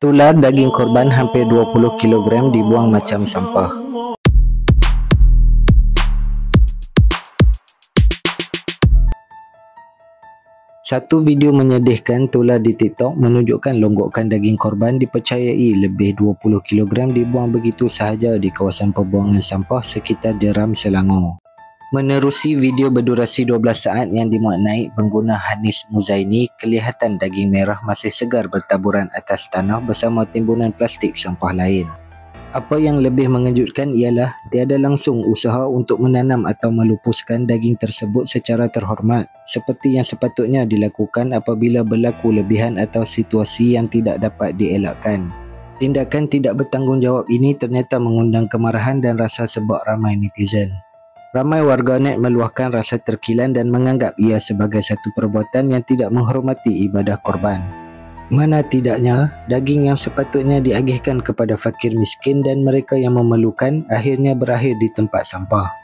Tular daging korban hampir 20 kg dibuang macam sampah. Satu video menyedihkan tular di TikTok menunjukkan longgokan daging korban dipercayai lebih 20 kg dibuang begitu sahaja di kawasan pembuangan sampah sekitar Jeram, Selangor. Menerusi video berdurasi 12 saat yang dimuat naik pengguna Hanis Muzaini, kelihatan daging merah masih segar bertaburan atas tanah bersama timbunan plastik sampah lain. Apa yang lebih mengejutkan ialah tiada langsung usaha untuk menanam atau melupuskan daging tersebut secara terhormat seperti yang sepatutnya dilakukan apabila berlaku lebihan atau situasi yang tidak dapat dielakkan. Tindakan tidak bertanggungjawab ini ternyata mengundang kemarahan dan rasa sebab ramai netizen. Ramai warganet meluahkan rasa terkilan dan menganggap ia sebagai satu perbuatan yang tidak menghormati ibadah korban. Mana tidaknya, daging yang sepatutnya diagihkan kepada fakir miskin dan mereka yang memerlukan akhirnya berakhir di tempat sampah.